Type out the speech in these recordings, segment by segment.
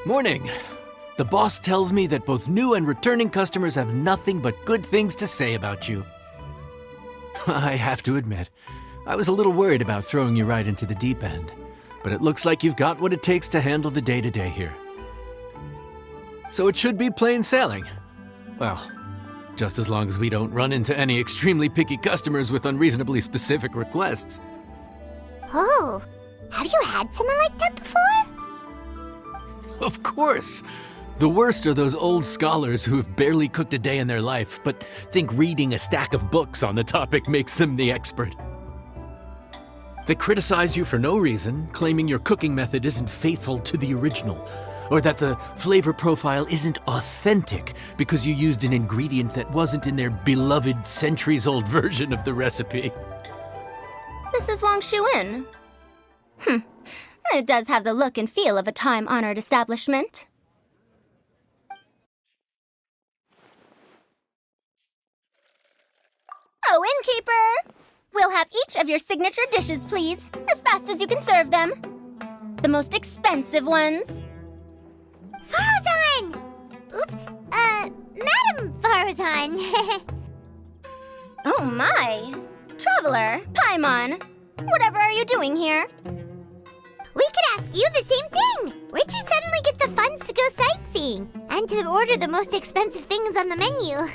Morning. The boss tells me that both new and returning customers have nothing but good things to say about you. I have to admit, I was a little worried about throwing you right into the deep end, but it looks like you've got what it takes to handle the day-to-day here. So it should be plain sailing. Well, just as long as we don't run into any extremely picky customers with unreasonably specific requests. Oh, have you had someone like that before? Of course! The worst are those old scholars who have barely cooked a day in their life, but think reading a stack of books on the topic makes them the expert. They criticize you for no reason, claiming your cooking method isn't faithful to the original, or that the flavor profile isn't authentic because you used an ingredient that wasn't in their beloved centuries-old version of the recipe. This is Wang Shuin. It does have the look and feel of a time-honored establishment. Oh, innkeeper! We'll have each of your signature dishes, please, as fast as you can serve them. The most expensive ones. Farazan! Oops, Madam Farazan. Oh my! Traveler, Paimon, whatever are you doing here? We could ask you the same thing. Where'd you suddenly get the funds to go sightseeing? And to order the most expensive things on the menu?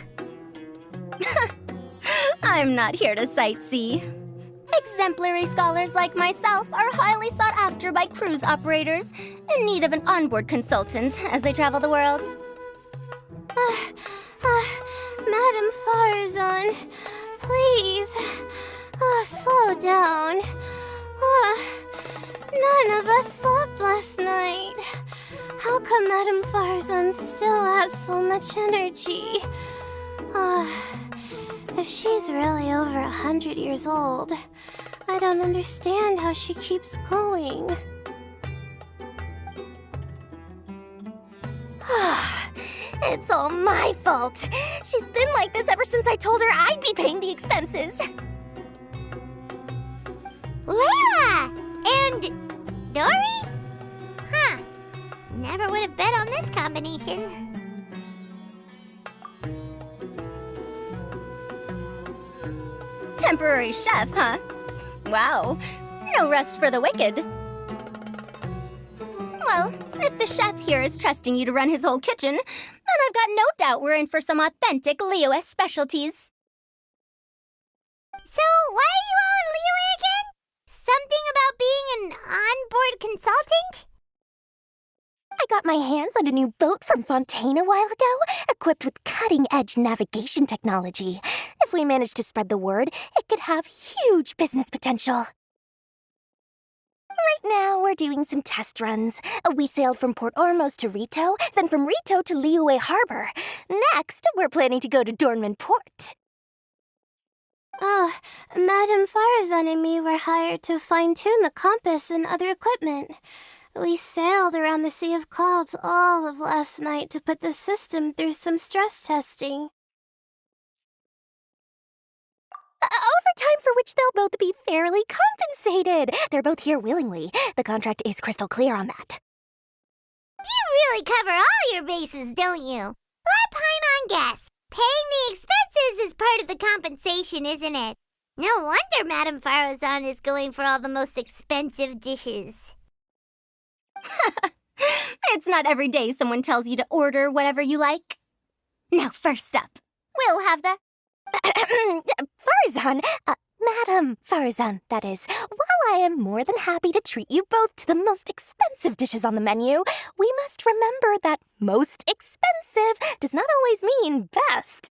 I'm not here to sightsee. Exemplary scholars like myself are highly sought after by cruise operators in need of an onboard consultant as they travel the world. Madam Farazan, please, slow down. None of us slept last night. How come Madam Farazan still has so much energy? If she's really over 100 years old, I don't understand how she keeps going. It's all my fault. She's been like this ever since I told her I'd be paying the expenses. Layla! And Dory? Huh. Never would have bet on this combination. Temporary chef, huh? Wow. No rest for the wicked. Well, if the chef here is trusting you to run his whole kitchen, then I've got no doubt we're in for some authentic Liyue specialties. So, why are you all in Liyue again? Something about being an onboard consultant? I got my hands on a new boat from Fontaine a while ago, equipped with cutting-edge navigation technology. If we manage to spread the word, it could have huge business potential. Right now, we're doing some test runs. We sailed from Port Ormos to Rito, then from Rito to Liyue Harbor. Next, we're planning to go to Dornman Port. Madam Farazan and me were hired to fine-tune the compass and other equipment. We sailed around the Sea of Clouds all of last night to put the system through some stress testing. Overtime for which they'll both be fairly compensated. They're both here willingly. The contract is crystal clear on that. You really cover all your bases, don't you? Let Paimon guess. Paying the expenses is part of the compensation, isn't it? No wonder Madame Farazan is going for all the most expensive dishes. It's not every day someone tells you to order whatever you like. Now, first up, we'll have the... Farazan, Madam Farazan, that is. While I am more than happy to treat you both to the most expensive dishes on the menu, we must remember that most expensive does not always mean best.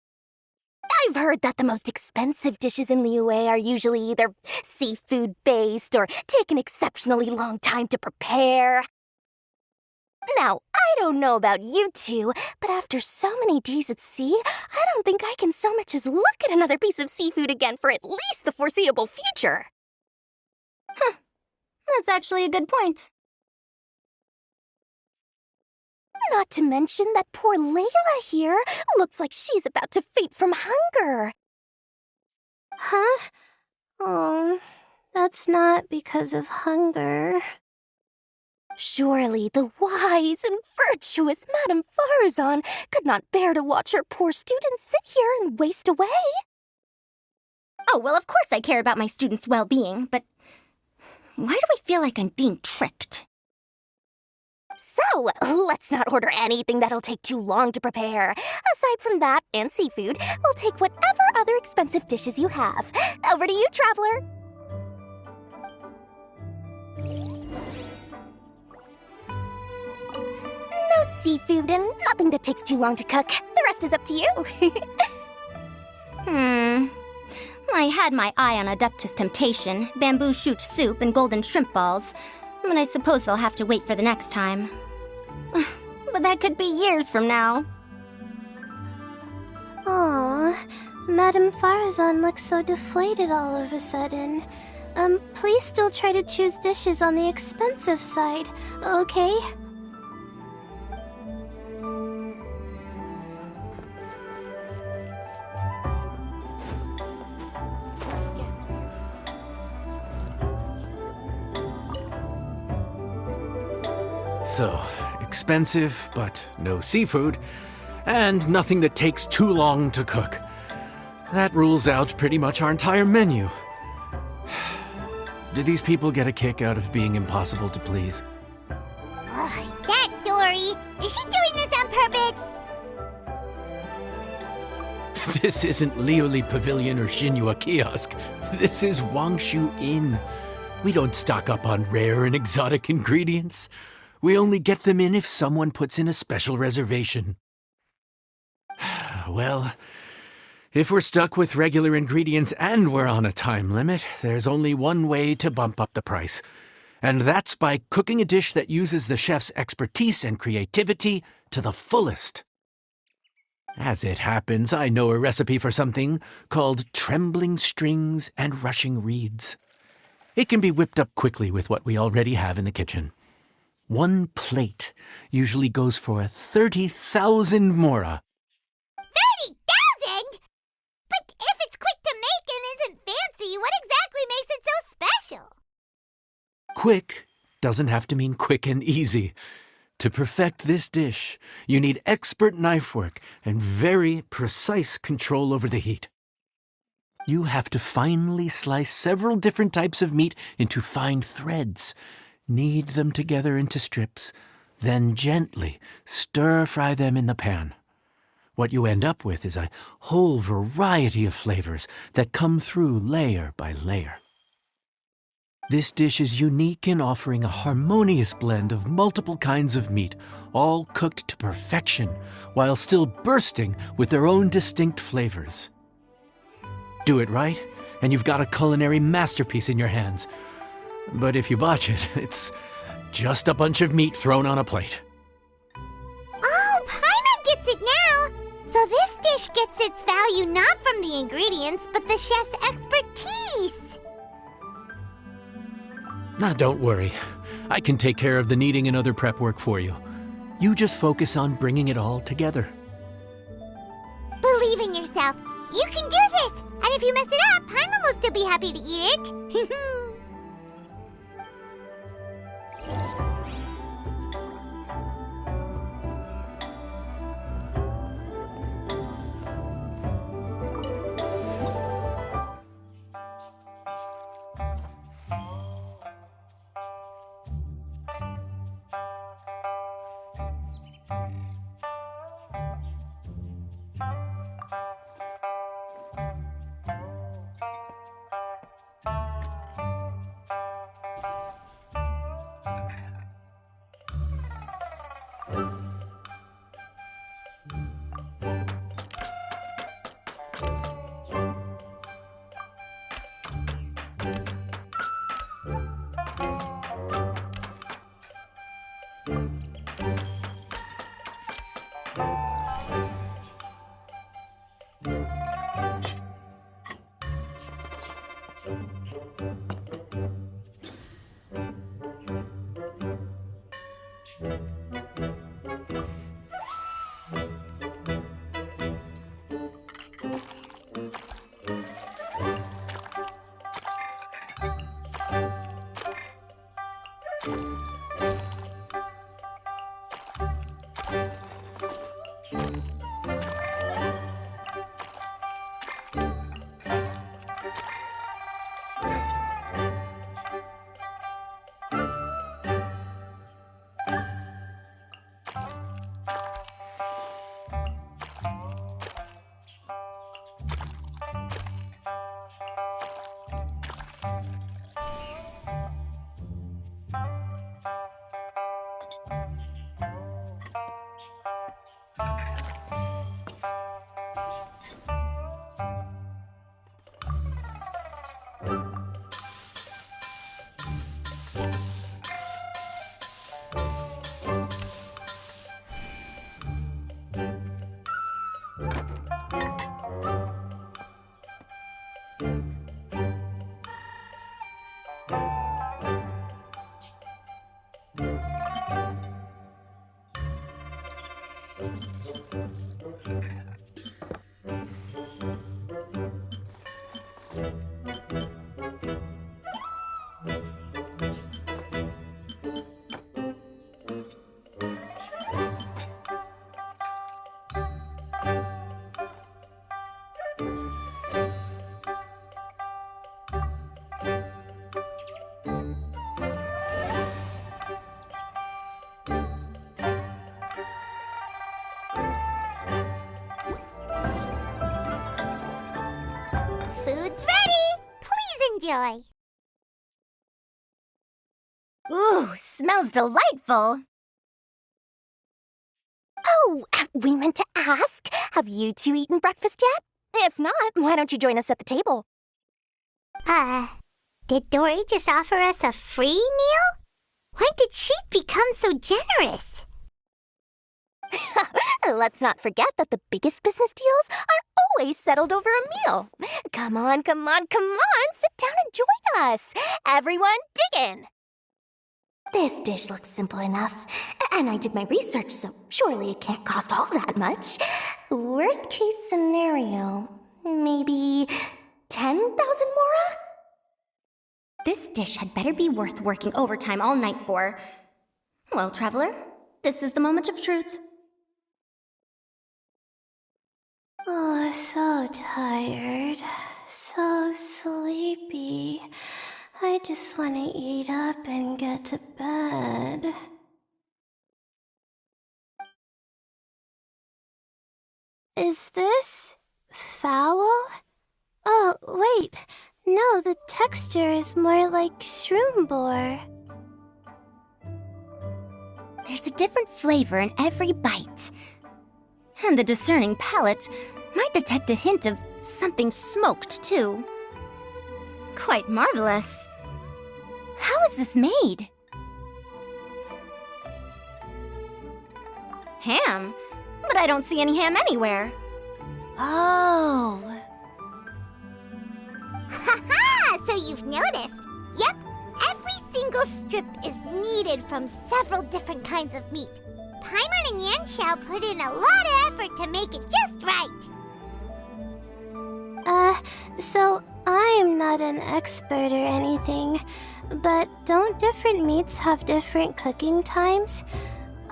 I've heard that the most expensive dishes in Liyue are usually either seafood-based or take an exceptionally long time to prepare. Now, I don't know about you two, but after so many days at sea, I don't think I can so much as look at another piece of seafood again for at least the foreseeable future. That's actually a good point. Not to mention that poor Layla here looks like she's about to faint from hunger. Huh? Oh, that's not because of hunger. Surely the wise and virtuous Madame Farazan could not bear to watch her poor students sit here and waste away. Oh, well, of course I care about my students' well-being, but why do I feel like I'm being tricked? So, let's not order anything that'll take too long to prepare. Aside from that and seafood, we'll take whatever other expensive dishes you have. Over to you, traveler. No seafood and nothing that takes too long to cook. The rest is up to you. I had my eye on Adeptus Temptation, bamboo shoot soup, and golden shrimp balls, but I suppose they'll have to wait for the next time. But that could be years from now. Aw, Madame Farazan looks so deflated all of a sudden. Please still try to choose dishes on the expensive side, okay? So, expensive, but no seafood, and nothing that takes too long to cook. That rules out pretty much our entire menu. Do these people get a kick out of being impossible to please? Ugh, that Dory! Is she doing this on purpose? This isn't Lioli Pavilion or Xinhua Kiosk. This is Wangshu Inn. We don't stock up on rare and exotic ingredients. We only get them in if someone puts in a special reservation. Well, if we're stuck with regular ingredients and we're on a time limit, there's only one way to bump up the price. And that's by cooking a dish that uses the chef's expertise and creativity to the fullest. As it happens, I know a recipe for something called trembling strings and rushing reeds. It can be whipped up quickly with what we already have in the kitchen. One plate usually goes for 30,000 mora. 30,000? But if it's quick to make and isn't fancy, what exactly makes it so special? Quick doesn't have to mean quick and easy. To perfect this dish, you need expert knife work and very precise control over the heat. You have to finely slice several different types of meat into fine threads, knead them together into strips, then gently stir-fry them in the pan. What you end up with is a whole variety of flavors that come through layer by layer. This dish is unique in offering a harmonious blend of multiple kinds of meat, all cooked to perfection, while still bursting with their own distinct flavors. Do it right, and you've got a culinary masterpiece in your hands. But if you botch it, it's just a bunch of meat thrown on a plate. Oh, Paimon gets it now! So this dish gets its value not from the ingredients, but the chef's expertise! Now, don't worry. I can take care of the kneading and other prep work for you. You just focus on bringing it all together. Believe in yourself. You can do this! And if you mess it up, Paimon will still be happy to eat it. enjoy. Ooh, smells delightful. Oh, we meant to ask, have you two eaten breakfast yet? If not, why don't you join us at the table? Did Dory just offer us a free meal? When did she become so generous? Let's not forget that the biggest business deals are always settled over a meal. Come on, sit down and join us. Everyone, dig in. This dish looks simple enough, and I did my research, so surely it can't cost all that much. Worst case scenario, maybe 10,000 mora? This dish had better be worth working overtime all night for. Well, traveler, this is the moment of truth. Oh, so tired. So sleepy. I just want to eat up and get to bed. Is this foul? Oh, wait. No, the texture is more like shroom boar. There's a different flavor in every bite. And the discerning palate might detect a hint of something smoked, too. Quite marvelous. How is this made? Ham? But I don't see any ham anywhere. Oh. Ha-ha! So you've noticed. Yep, every single strip is kneaded from several different kinds of meat. Paimon and Yanxiao put in a lot of effort to make it just right. So I'm not an expert or anything, but don't different meats have different cooking times?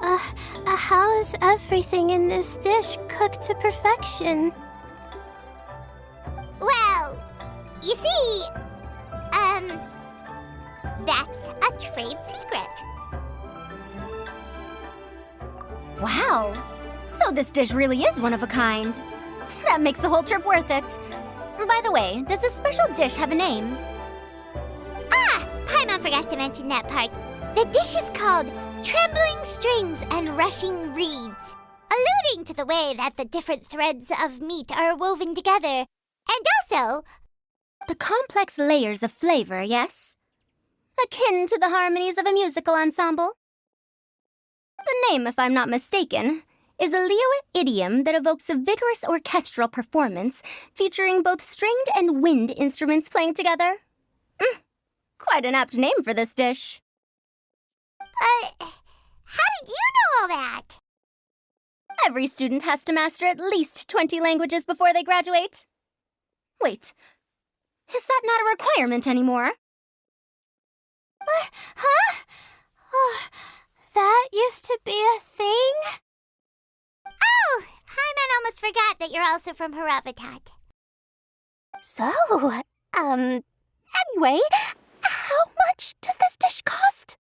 How is everything in this dish cooked to perfection? Well, you see, that's a trade secret. Wow. So this dish really is one of a kind. That makes the whole trip worth it. By the way, does this special dish have a name? Paimon forgot to mention that part. The dish is called Trembling Strings and Rushing Reeds, alluding to the way that the different threads of meat are woven together, and also The complex layers of flavor, yes? Akin to the harmonies of a musical ensemble? The name, if I'm not mistaken, is a Liyue idiom that evokes a vigorous orchestral performance featuring both stringed and wind instruments playing together. Quite an apt name for this dish. how did you know all that? Every student has to master at least 20 languages before they graduate. Wait, is that not a requirement anymore? Huh? Oh, that used to be a thing? Oh, Paimon almost forgot that you're also from Haravatat. So, anyway, how much does this dish cost?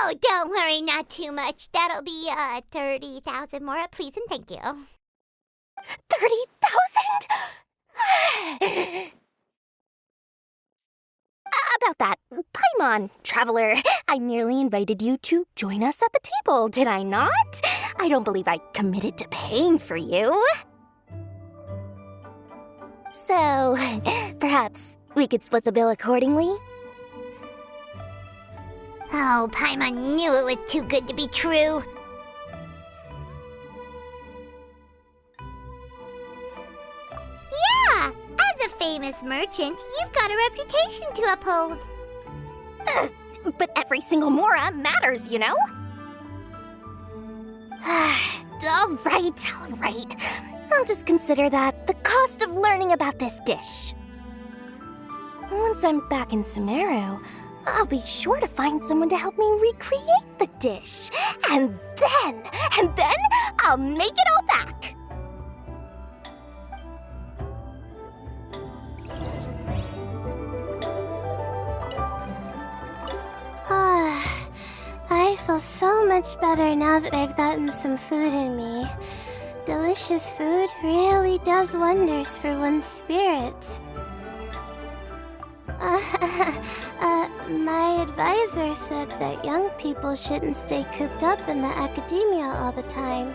Oh, don't worry, not too much. That'll be 30,000 mora, please and thank you. 30,000? About that, Paimon, traveler, I nearly invited you to join us at the table, did I not? I don't believe I committed to paying for you. So, perhaps we could split the bill accordingly? Oh, Paimon knew it was too good to be true. Yeah, as a famous merchant, you've got a reputation to uphold. But every single mora matters, you know? All right. I'll just consider that the cost of learning about this dish. Once I'm back in Sumeru, I'll be sure to find someone to help me recreate the dish. And then I'll make it all back. I feel so much better now that I've gotten some food in me. Delicious food really does wonders for one's spirits. My advisor said that young people shouldn't stay cooped up in the academia all the time.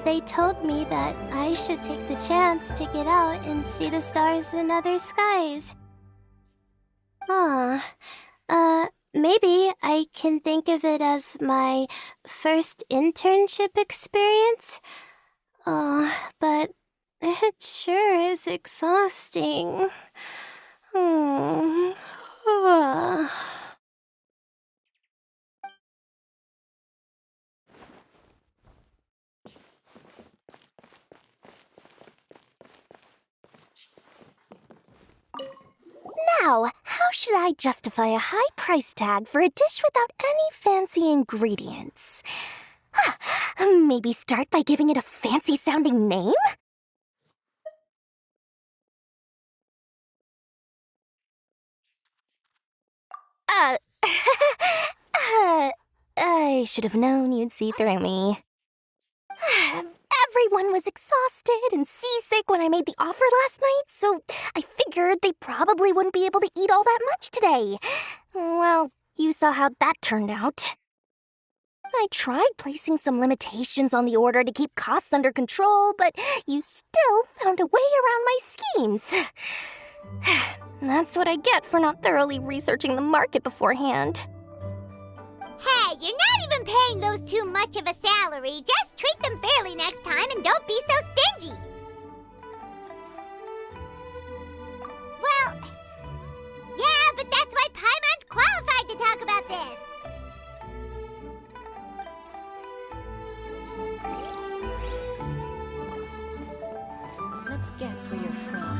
They told me that I should take the chance to get out and see the stars in other skies. Maybe I can think of it as my first internship experience. But it sure is exhausting. Now, how should I justify a high price tag for a dish without any fancy ingredients? Maybe start by giving it a fancy-sounding name? I should have known you'd see through me. Everyone was exhausted and seasick when I made the offer last night, so I figured they probably wouldn't be able to eat all that much today. Well, you saw how that turned out. I tried placing some limitations on the order to keep costs under control, but you still found a way around my schemes. That's what I get for not thoroughly researching the market beforehand. Hey, you're not even paying those too much of a salary. Just treat them fairly next time and don't be so stingy. Well, yeah, but that's why Paimon's qualified to talk about this. Let me guess where you're from.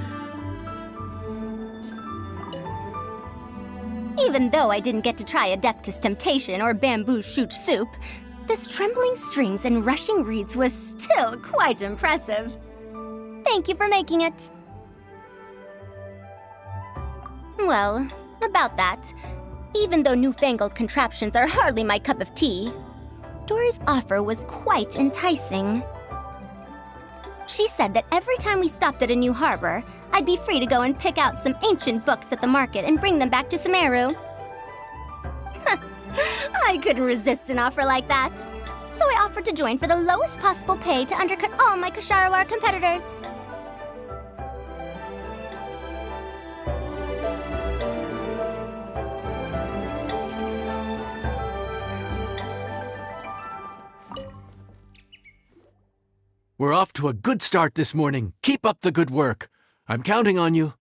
Even though I didn't get to try Adeptus Temptation or Bamboo Shoot Soup, this trembling strings and rushing reeds was still quite impressive. Thank you for making it. Well, about that, even though newfangled contraptions are hardly my cup of tea, Dory's offer was quite enticing. She said that every time we stopped at a new harbor, I'd be free to go and pick out some ancient books at the market and bring them back to Sumeru. I couldn't resist an offer like that, so I offered to join for the lowest possible pay to undercut all my Kasharawar competitors. We're off to a good start this morning. Keep up the good work. I'm counting on you.